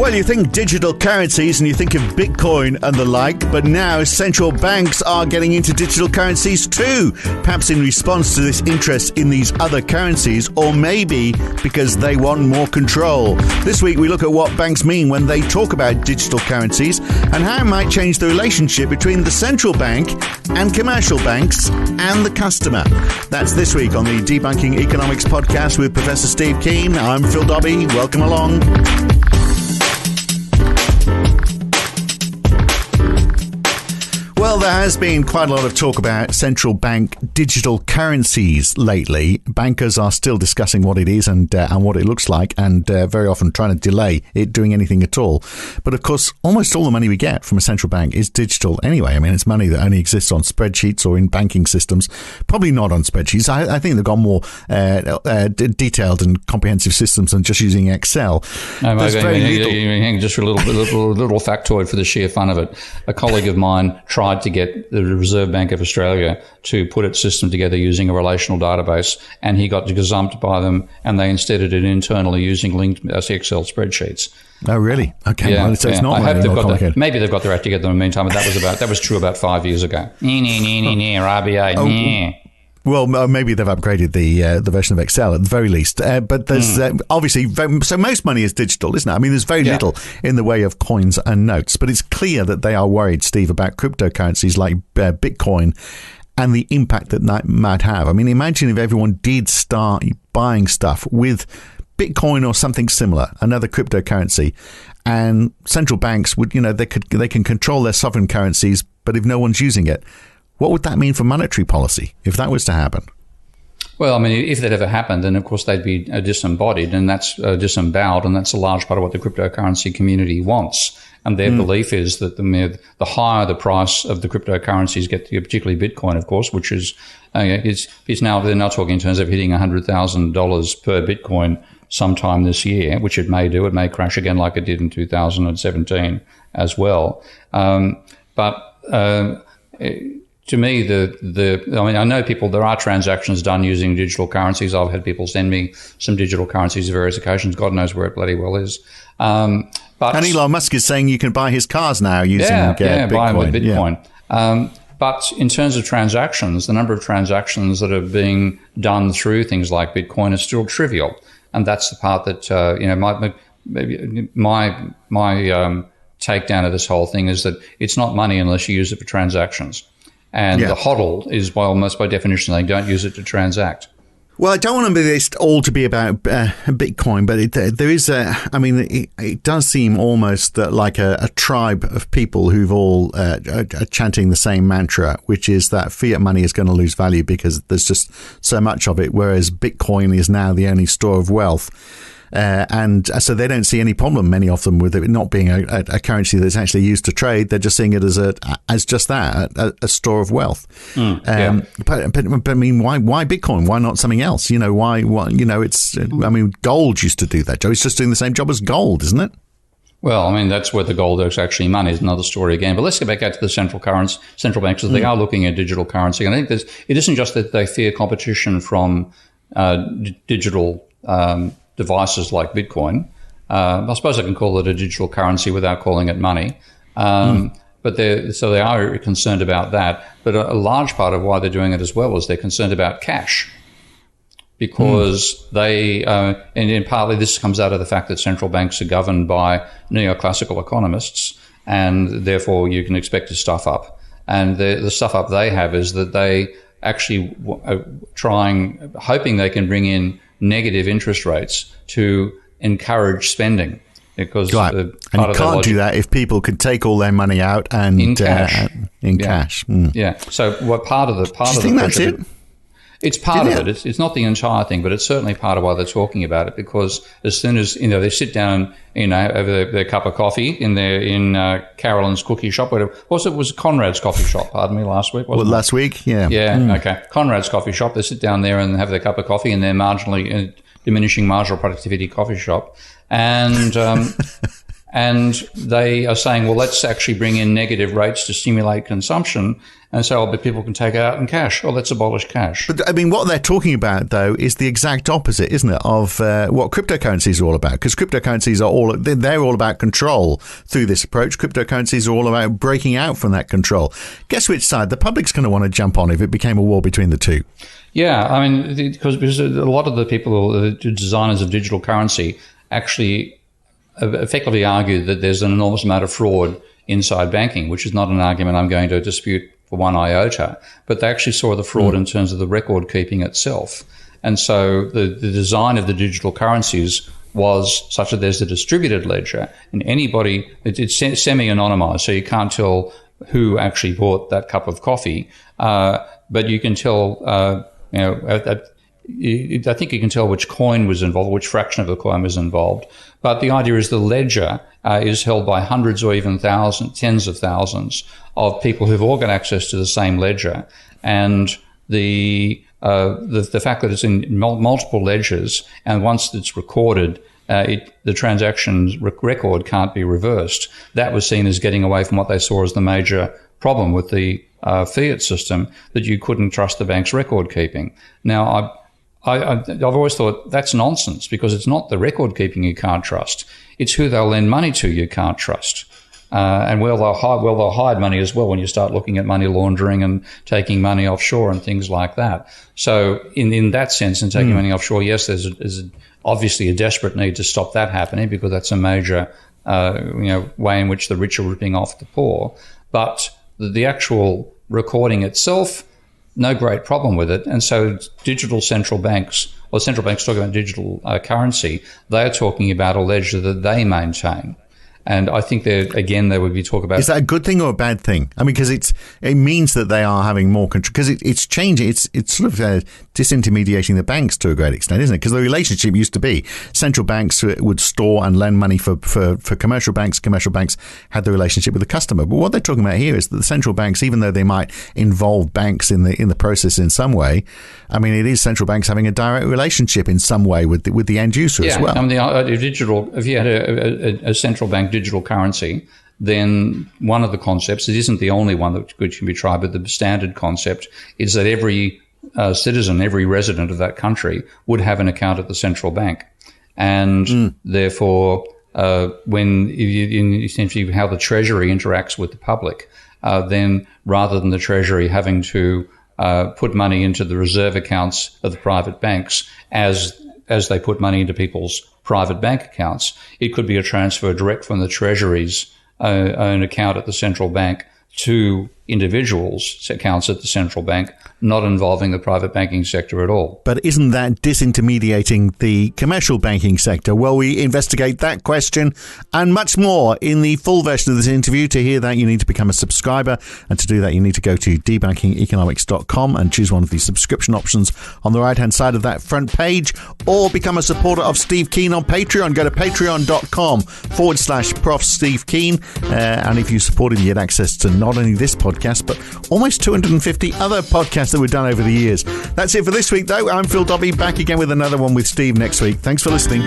Well, you think digital currencies and you think of Bitcoin and the like, but now central banks are getting into digital currencies too, perhaps in response to this interest in these other currencies, or maybe because they want more control. This week we look at what banks mean when they talk about digital currencies and how it might change the relationship between the central bank and commercial banks and the customer. That's this week on the Debunking Economics podcast with Professor Steve Keen. I'm Phil Dobbier. Welcome along. Well, there has been quite a lot of talk about central bank digital currencies lately. Bankers are still discussing what it is and what it looks like, and very often trying to delay it doing anything at all. But of course, almost all the money we get from a central bank is digital anyway. I mean, it's money that only exists on spreadsheets or in banking systems. Probably not on spreadsheets. I think they've got more detailed and comprehensive systems than just using Excel. No, just a little factoid for the sheer fun of it. A colleague of mine tried to get the Reserve Bank of Australia to put its system together using a relational database, and he got gazumped by them, and they instead did it internally using linked Excel spreadsheets. Oh, really? Okay. Yeah, well, so it's not I hope they've got complicated. Maybe they've got their act together in the meantime, but that was true about 5 years ago. RBA. Well, maybe they've upgraded the version of Excel at the very least. But there's obviously, so most money is digital, isn't it? I mean, there's very little in the way of coins and notes. But it's clear that they are worried, Steve, about cryptocurrencies like Bitcoin and the impact that might have. I mean, imagine if everyone did start buying stuff with Bitcoin or something similar, another cryptocurrency, and central banks would, they can control their sovereign currencies, but if no one's using it, what would that mean for monetary policy if that was to happen? Well, I mean, if that ever happened, then of course they'd be disembodied, and that's disemboweled, and that's a large part of what the cryptocurrency community wants. And their belief is that the higher the price of the cryptocurrencies get, particularly Bitcoin, of course, which is they're now talking in terms of hitting $100,000 per Bitcoin sometime this year, which it may do. It may crash again like it did in 2017 as well. To me, I know there are transactions done using digital currencies. I've had people send me some digital currencies on various occasions. God knows where it bloody well is. And Elon Musk is saying you can buy his cars now using Bitcoin. Buy them with Bitcoin. Yeah. But in terms of transactions, the number of transactions that are being done through things like Bitcoin is still trivial. And that's the part that, my takedown of this whole thing is that it's not money unless you use it for transactions. And the HODL is almost by definition saying don't use it to transact. Well, I don't want this all to be about Bitcoin, but there is it does seem almost like a tribe of people who've all are chanting the same mantra, which is that fiat money is going to lose value because there's just so much of it, whereas Bitcoin is now the only store of wealth. And so they don't see any problem, many of them, with it not being a currency that's actually used to trade. They're just seeing it as just that, a store of wealth. But I mean, why Bitcoin? Why not something else? Why it's, I mean, gold used to do that, Joe. It's just doing the same job as gold, isn't it? Well, I mean, that's where the gold is actually money is another story again. But let's get back out to the central banks. They are looking at digital currency. And I think it isn't just that they fear competition from digital devices like Bitcoin. I suppose I can call it a digital currency without calling it money. But they are concerned about that. But a large part of why they're doing it as well is they're concerned about cash. Because and partly this comes out of the fact that central banks are governed by neoclassical economists, and therefore you can expect to stuff up. And the stuff up they have is that they actually are hoping they can bring in negative interest rates to encourage spending, because and you can't do that if people can take all their money out and in cash. Cash. Yeah. So what part of the do you think that's it? It's part of it. It's not the entire thing, but it's certainly part of why they're talking about it. Because as soon as they sit down, over their cup of coffee in Carolyn's cookie shop, whatever. It was Conrad's coffee shop. Pardon me, last week. Last week, yeah. Yeah. Okay. Conrad's coffee shop. They sit down there and have their cup of coffee in their marginally diminishing marginal productivity coffee shop, and And they are saying, well, let's actually bring in negative rates to stimulate consumption. And so, but people can take it out in cash. Or let's abolish cash. But I mean, what they're talking about, though, is the exact opposite, isn't it, of what cryptocurrencies are all about? Because cryptocurrencies are they're all about control through this approach. Cryptocurrencies are all about breaking out from that control. Guess which side the public's going to want to jump on if it became a war between the two? Yeah, I mean, because a lot of the people, the designers of digital currency, actually effectively argue that there's an enormous amount of fraud inside banking, which is not an argument I'm going to dispute for one iota, but they actually saw the fraud in terms of the record keeping itself. And so the design of the digital currencies was such that there's a distributed ledger, and anybody, it's semi-anonymized, so you can't tell who actually bought that cup of coffee, but you can tell, I think you can tell which coin was involved, which fraction of the coin was involved. But the idea is the ledger is held by hundreds or even tens of thousands of people who've all got access to the same ledger. And the fact that it's in multiple ledgers, and once it's recorded, the transactions record can't be reversed. That was seen as getting away from what they saw as the major problem with the fiat system, that you couldn't trust the bank's record keeping. Now, I've always thought that's nonsense, because it's not the record keeping you can't trust. It's who they'll lend money to you can't trust. And they'll hide money as well when you start looking at money laundering and taking money offshore and things like that. So in that sense, in taking money offshore, yes, there's obviously a desperate need to stop that happening, because that's a major way in which the rich are ripping off the poor. But the actual recording itself, no great problem with it. And so digital central banks, or central banks talking about digital currency, they're talking about a ledger that they maintain. And I think that, again, they would be talking about... Is that a good thing or a bad thing? I mean, because it means that they are having more control, because it's changing. It's sort of disintermediating the banks to a great extent, isn't it? Because the relationship used to be central banks would store and lend money for commercial banks. Commercial banks had the relationship with the customer. But what they're talking about here is that the central banks, even though they might involve banks in the process in some way, I mean, it is central banks having a direct relationship in some way with the end user as well. I mean, if you had a central bank digital currency, then one of the concepts, it isn't the only one that can be tried, but the standard concept is that every citizen, every resident of that country would have an account at the central bank. And therefore, when essentially how the Treasury interacts with the public, then rather than the Treasury having to put money into the reserve accounts of the private banks as they put money into people's private bank accounts, it could be a transfer direct from the Treasury's own account at the central bank to individuals' accounts at the central bank, not involving the private banking sector at all. But isn't that disintermediating the commercial banking sector? Well, we investigate that question and much more in the full version of this interview. To hear that, you need to become a subscriber. And to do that, you need to go to debunkingeconomics.com and choose one of the subscription options on the right-hand side of that front page, or become a supporter of Steve Keen on Patreon. Go to patreon.com/Prof Steve Keen. And if you support him, you get access to not only this podcast, but almost 250 other podcasts that we've done over the years. That's it for this week, though. I'm Phil Dobbier, back again with another one with Steve next week. Thanks for listening.